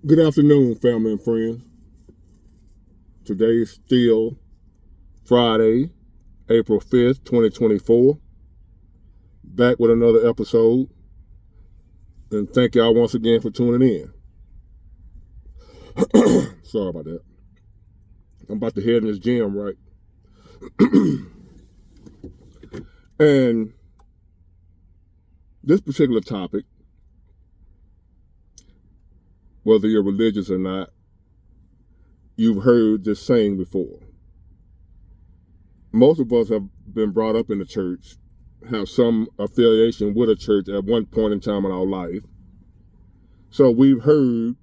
Good afternoon, family and friends. Today is still Friday, April 5th, 2024. Back with another episode. And thank y'all once again for tuning in. Sorry about that. I'm about to head in this gym, right? And this particular topic, whether you're religious or not, you've heard this saying before. Most of us have been brought up in the church, have some affiliation with a church at one point in time in our life. So we've heard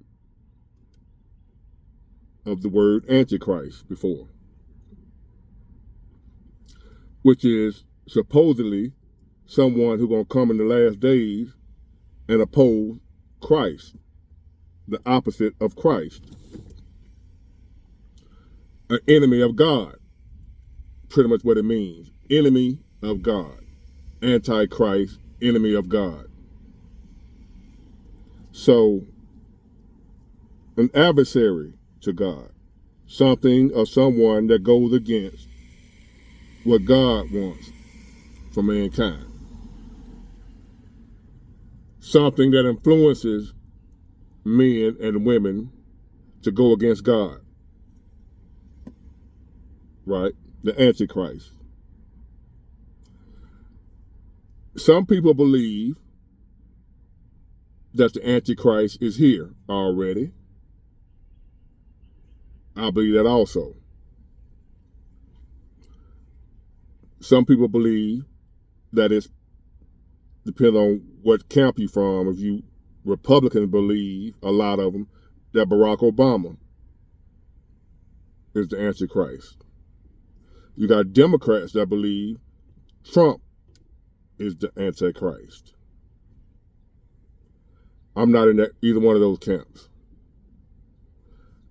of the word antichrist before, which is supposedly someone who's going to come in the last days and oppose Christ, the opposite of Christ. An enemy of God, pretty much what it means. Enemy of God. Antichrist, enemy of God. So, an adversary to God. Something or someone that goes against what God wants for mankind. Something that influences men and women to go against God. Right? The Antichrist. Some people believe that the Antichrist is here already. I believe that also. Some people believe that it's depends on what camp you're from. If you Republicans believe, a lot of them, that Barack Obama is the Antichrist. You got Democrats that believe Trump is the Antichrist. I'm not in either one of those camps.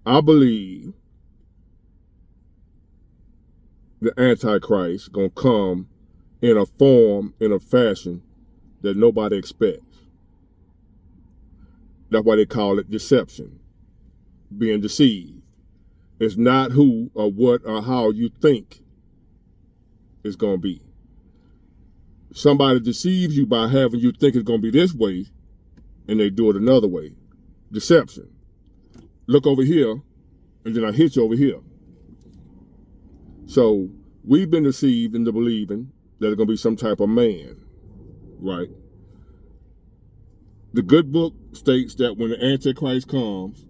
I believe the Antichrist gonna come in a form, in a fashion that nobody expects. That's why they call it deception, being deceived. It's not who or what or how you think it's gonna be. Somebody deceives you by having you think it's gonna be this way, and they do it another way. Deception. Look over here, and then I hit you over here. So we've been deceived into believing that it's going to be some type of man, right? The good book states that when the Antichrist comes,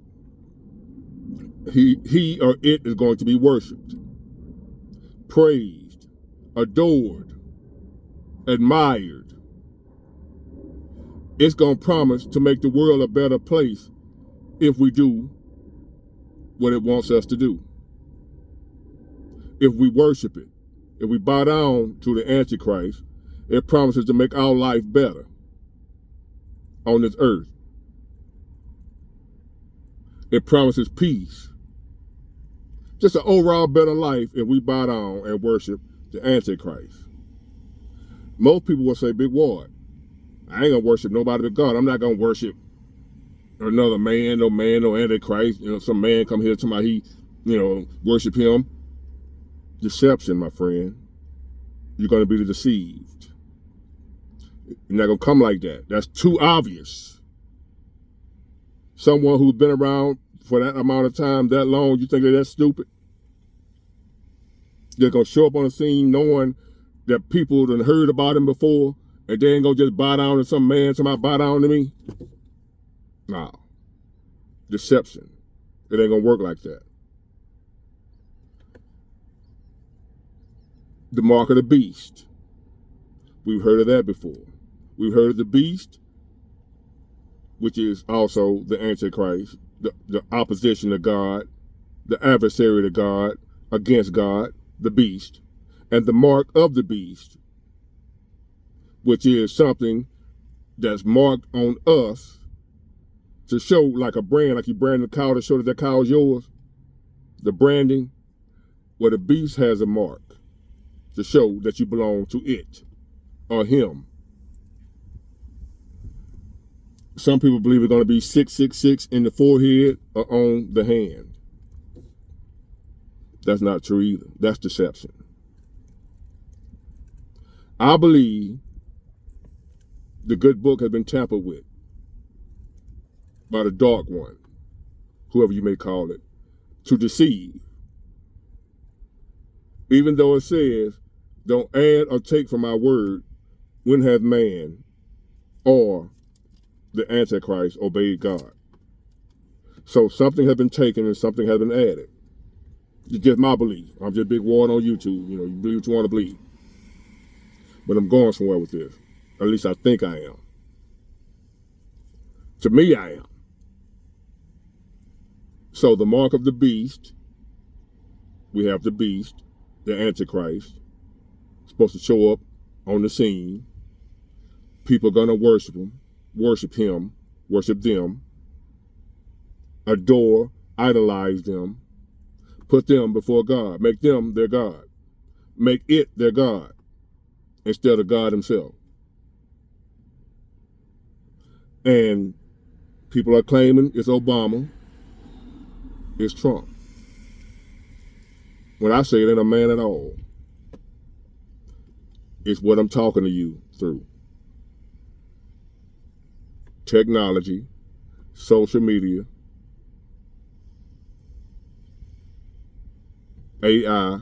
he or it is going to be worshipped, praised, adored, admired. It's going to promise to make the world a better place if we do what it wants us to do. If we worship it, if we bow down to the Antichrist, it promises to make our life better on this earth. It promises peace. Just an overall better life if we bow down and worship the Antichrist. Most people will say, Big Ward, I ain't gonna worship nobody but God. I'm not gonna worship another man, no Antichrist. Some man come here to somebody worship him. Deception, my friend. You're gonna be deceived. You're not gonna come like that. That's too obvious. Someone who's been around for that amount of time, that long, you think they're that stupid? They're gonna show up on the scene knowing that people done heard about him before, and they ain't gonna just bow down to some man, somebody bow down to me? No. Deception. It ain't gonna work like that. The mark of the beast. We've heard of that before. We've heard of the beast, which is also the Antichrist, the opposition to God, the adversary to God, against God, the beast, and the mark of the beast, which is something that's marked on us to show, like a brand, like you brand a cow to show that cow is yours. The branding, where the beast has a mark to show that you belong to it or him. Some people believe it's going to be 666 in the forehead or on the hand. That's not true either. That's deception. I believe the good book has been tampered with by the dark one, whoever you may call it, to deceive. Even though it says, don't add or take from my word, when hath man or the antichrist obeyed God. So something has been taken and something has been added. It's just my belief. I'm just big ward on YouTube. You believe what you want to believe. But I'm going somewhere with this. At least I think I am. To me, I am. So the mark of the beast, we have the beast, the antichrist, supposed to show up on the scene. People are going to worship him, worship them, adore, idolize them, put them before God, make them their God, make it their God instead of God himself. And people are claiming it's Obama, it's Trump. When I say it ain't a man at all, it's what I'm talking to you through. Technology, social media, AI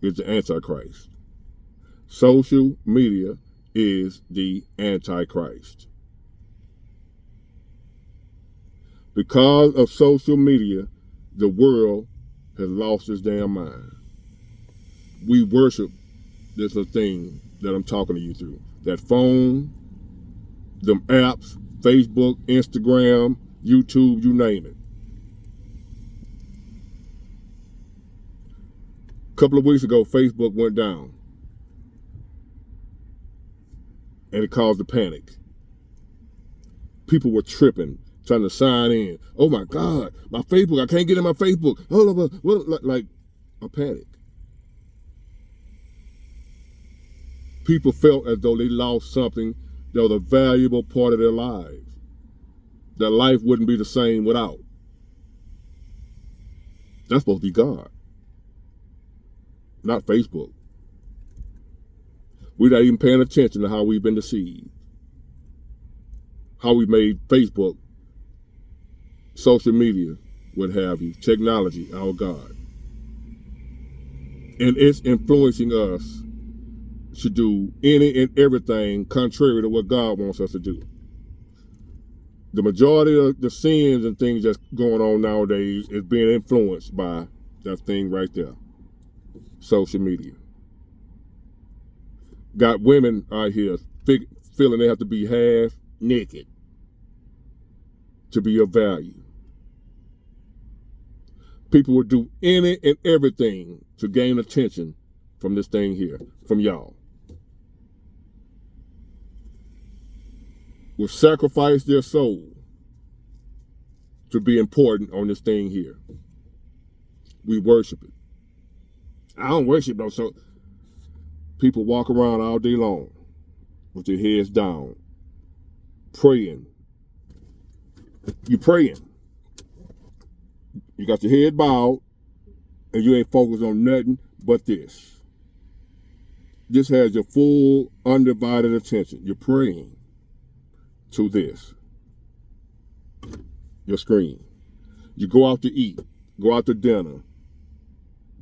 is the Antichrist. Social media is the Antichrist. Because of social media, the world has lost its damn mind. We worship this thing that I'm talking to you through. That phone, them apps, Facebook, Instagram, YouTube, you name it. A couple of weeks ago, Facebook went down. And it caused a panic. People were tripping, trying to sign in. Oh my God, my Facebook, I can't get in my Facebook. Like a panic. People felt as though they lost something that was a valuable part of their lives. Their life wouldn't be the same without. That's supposed to be God, not Facebook. We're not even paying attention to how we've been deceived. How we made Facebook, social media, what have you, technology, our God. And it's influencing us to do any and everything contrary to what God wants us to do. The majority of the sins and things that's going on nowadays is being influenced by that thing right there, social media. Got women out here feeling they have to be half naked to be of value. People would do any and everything to gain attention from this thing here, from y'all. Will sacrifice their soul to be important on this thing here. We worship it. I don't worship though, so people walk around all day long with their heads down, praying. You praying. You got your head bowed, and you ain't focused on nothing but this. This has your full, undivided attention. You're praying to this, your screen. You go out to eat, go out to dinner,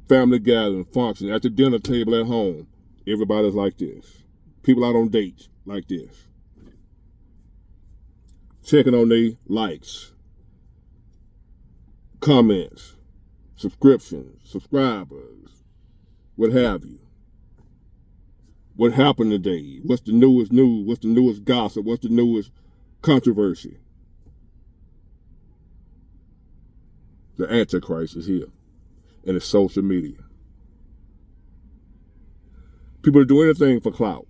family gathering, function, at the dinner table at home. Everybody's like this. People out on dates like this. Checking on their likes, comments, subscriptions, subscribers, what have you. What happened today? What's the newest news? What's the newest gossip? What's the newest controversy? The Antichrist is here, and it's social media. People do anything for clout.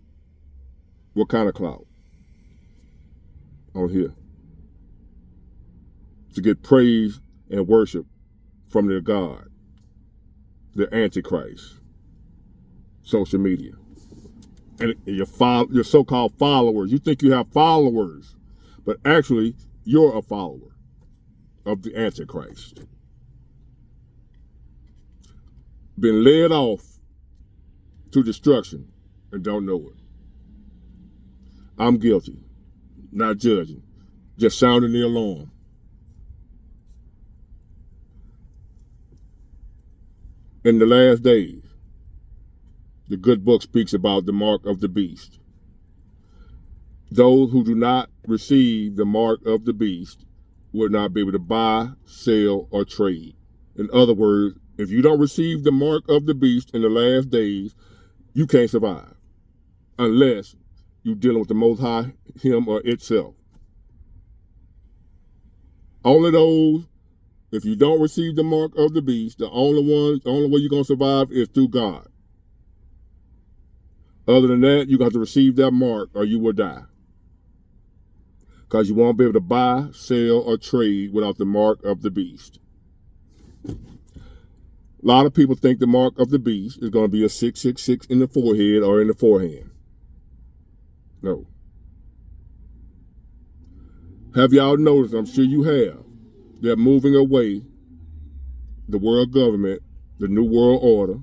What kind of clout? On here. To get praise and worship from their God, the Antichrist, social media. And your so-called followers, you think you have followers, but actually you're a follower of the antichrist. Been led off to destruction and don't know it. I'm guilty, not judging, just sounding the alarm. In the last days, the good book speaks about the mark of the beast. Those who do not receive the mark of the beast will not be able to buy, sell, or trade. In other words, if you don't receive the mark of the beast in the last days, you can't survive unless you're dealing with the Most High, Him, or itself. Only those, if you don't receive the mark of the beast, the only way you're going to survive is through God. Other than that, you got to receive that mark or you will die. Because you won't be able to buy, sell, or trade without the mark of the beast. A lot of people think the mark of the beast is going to be a 666 in the forehead or in the forehand. No. Have y'all noticed, I'm sure you have, they're moving away the world government, the new world order,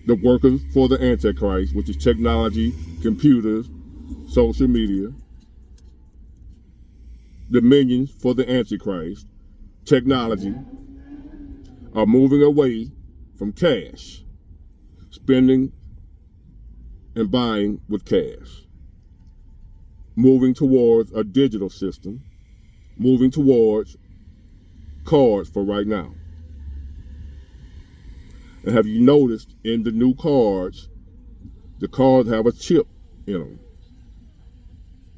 the workers for the antichrist, which is technology, computers, social media, the minions for the antichrist, technology, are moving away from cash, spending and buying with cash, moving towards a digital system, moving towards cards for right now. And have you noticed in the new cards, the cards have a chip in them.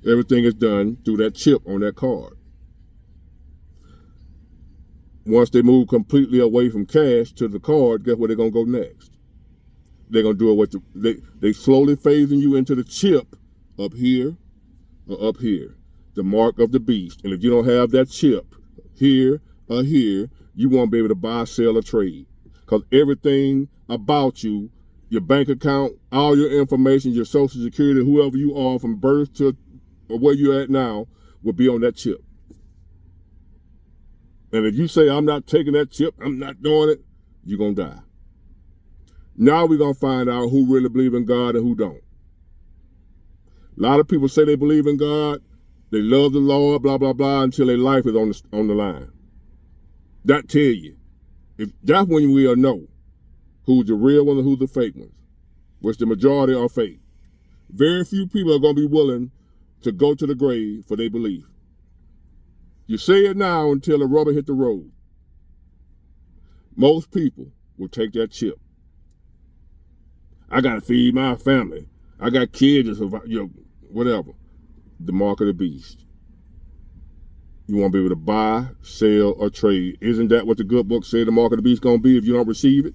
Everything is done through that chip on that card. Once they move completely away from cash to the card, guess where they're going to go next? They're going to do it with they slowly phasing you into the chip up here or up here, the mark of the beast. And if you don't have that chip here or here, you won't be able to buy, sell, or trade. Because everything about you, your bank account, all your information, your social security, whoever you are from birth to where you're at now, will be on that chip. And if you say, I'm not taking that chip, I'm not doing it, you're going to die. Now we're going to find out who really believe in God and who don't. A lot of people say they believe in God, they love the Lord, blah, blah, blah, until their life is on the line. That tell you. That's when we'll know who's the real ones and who's the fake ones, which the majority are fake. Very few people are going to be willing to go to the grave for their belief. You say it now until the rubber hit the road. Most people will take that chip. I got to feed my family. I got kids to survive, whatever. The mark of the beast. You won't be able to buy, sell, or trade. Isn't that what the good book said the mark of the beast is going to be if you don't receive it?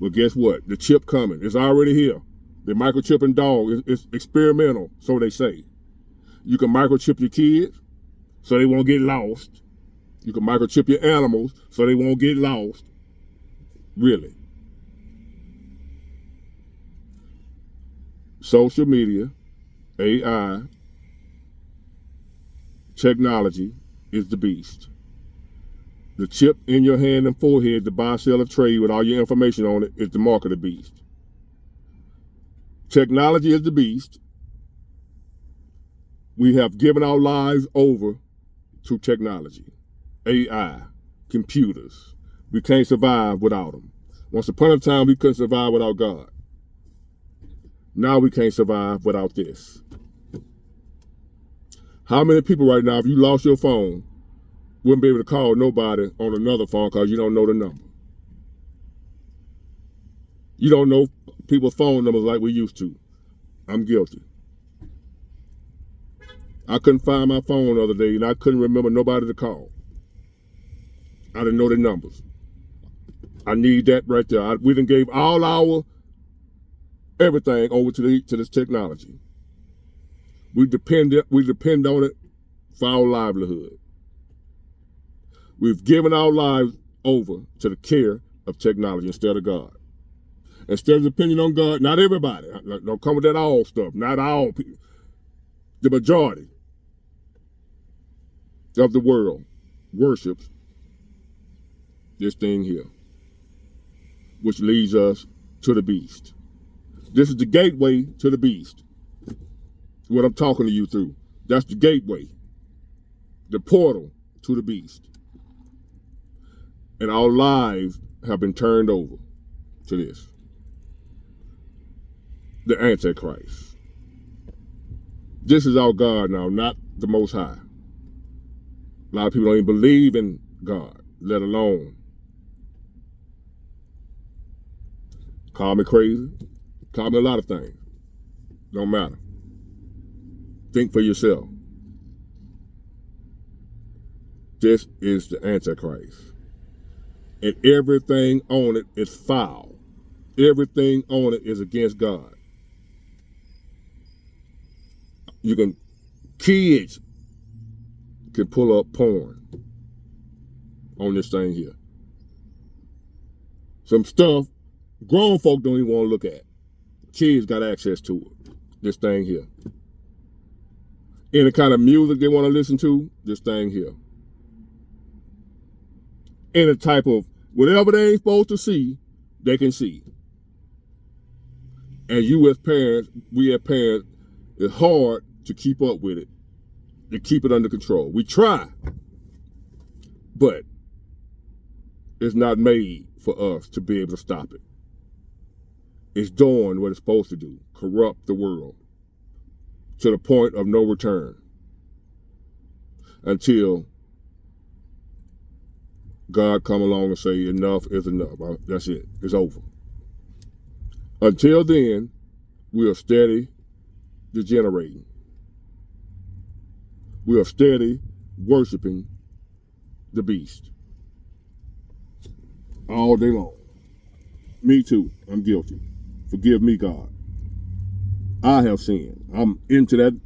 Well, guess what? The chip coming. It's already here. The microchipping dog is experimental, so they say. You can microchip your kids so they won't get lost. You can microchip your animals so they won't get lost. Really. Social media, AI, technology is the beast. The chip in your hand and forehead to buy, sell, or trade with all your information on it is the mark of the beast. Technology is the beast. We have given our lives over to technology, AI, computers. We can't survive without them. Once upon a time, we couldn't survive without God. Now we can't survive without this. How many people right now, if you lost your phone, wouldn't be able to call nobody on another phone because you don't know the number? You don't know people's phone numbers like we used to. I'm guilty. I couldn't find my phone the other day and I couldn't remember nobody to call. I didn't know their numbers. I need that right there. We done gave all our everything over to this technology. We depend on it for our livelihood. We've given our lives over to the care of technology instead of God. Instead of depending on God, not everybody. Don't come with that all stuff. Not all people. The majority of the world worships this thing here, which leads us to the beast. This is the gateway to the beast. What I'm talking to you through. That's the gateway, the portal to the beast. And our lives have been turned over to this. The antichrist. This is our God now, not the Most High. A lot of people don't even believe in God, let alone. Call me crazy. Call me a lot of things. Don't matter. Think for yourself. This is the Antichrist. And everything on it is foul. Everything on it is against God. Kids can pull up porn on this thing here. Some stuff grown folk don't even want to look at. Kids got access to it. This thing here. Any kind of music they want to listen to, this thing here. Any type of whatever they ain't supposed to see, they can see. And you as parents, we as parents, it's hard to keep up with it, to keep it under control. We try, but it's not made for us to be able to stop it. It's doing what it's supposed to do, corrupt the world to the point of no return until God come along and say enough is enough. That's it. It's over. Until then, we are steady degenerating. We are steady worshiping the beast all day long. Me too. I'm guilty. Forgive me, God. I have sinned. I'm into that.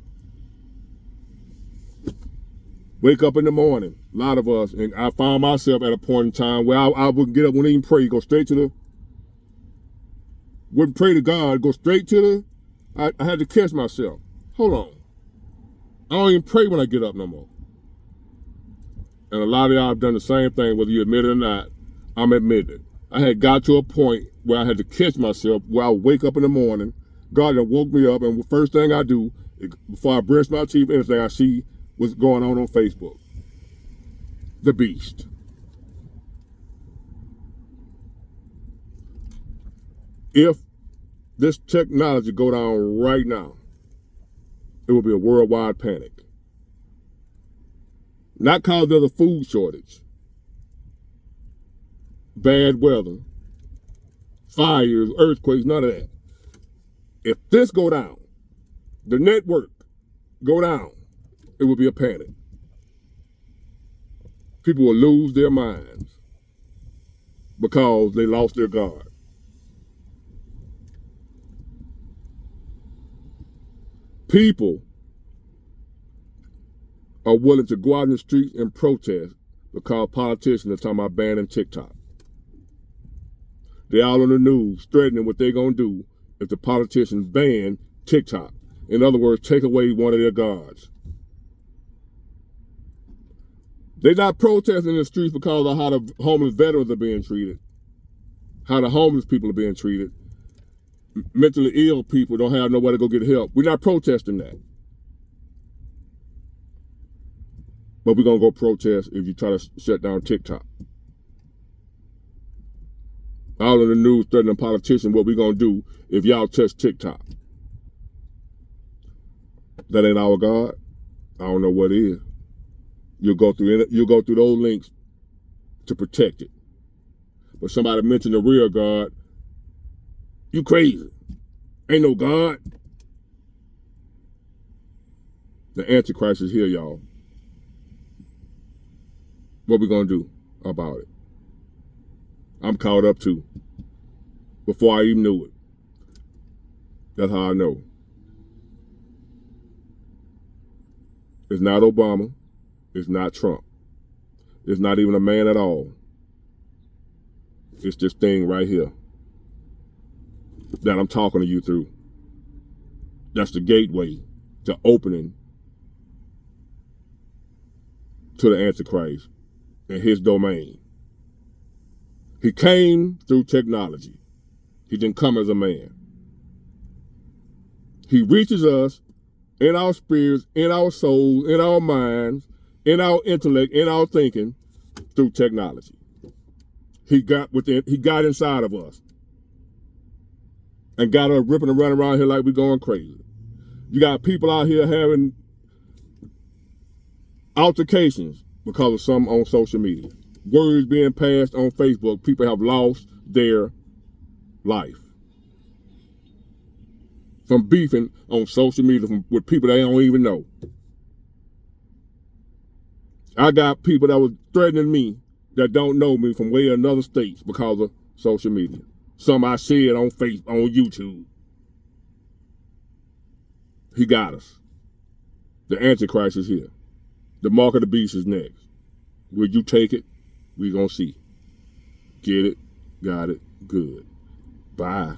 Wake up in the morning, a lot of us, and I found myself at a point in time where I would get up, wouldn't even pray, go straight to wouldn't pray to God, go straight to I had to catch myself. Hold on. I don't even pray when I get up no more. And a lot of y'all have done the same thing, whether you admit it or not. I'm admitting it. I had got to a point where I had to catch myself, where I wake up in the morning, God had woke me up, and the first thing I do, before I brush my teeth, anything I see what's going on Facebook. The beast. If this technology go down right now, it will be a worldwide panic. Not because there's a food shortage, bad weather, fires, earthquakes, none of that. If this go down, the network go down, it will be a panic. People will lose their minds because they lost their God. People are willing to go out in the streets and protest because politicians are talking about banning TikTok. They're all on the news threatening what they're going to do if the politicians ban TikTok. In other words, take away one of their gods. They're not protesting in the streets because of how the homeless veterans are being treated, how the homeless people are being treated. Mentally ill people don't have nowhere to go get help. We're not protesting that. But we're going to go protest if you try to shut down TikTok. All in the news threatening politicians what we're going to do if y'all touch TikTok. That ain't our God. I don't know what is. You'll go through those links to protect it. But somebody mentioned the real God. You crazy. Ain't no God. The Antichrist is here, y'all. What we gonna do about it? I'm caught up too. Before I even knew it. That's how I know. It's not Obama. It's not Trump. It's not even a man at all. It's this thing right here that I'm talking to you through. That's the gateway to opening to the Antichrist and his domain. He came through technology. He didn't come as a man. He reaches us in our spirits, in our souls, in our minds, in our intellect, in our thinking through technology. He got inside of us and got us ripping and running around here like we're going crazy. You got people out here having altercations because of something on social media. Words being passed on Facebook. People have lost their life from beefing on social media with people they don't even know. I got people that was threatening me that don't know me from way in other states because of social media. Some I said on Facebook, on YouTube. He got us. The Antichrist is here. The mark of the beast is next. Will you take it? We're going to see. Get it, got it, good. Bye.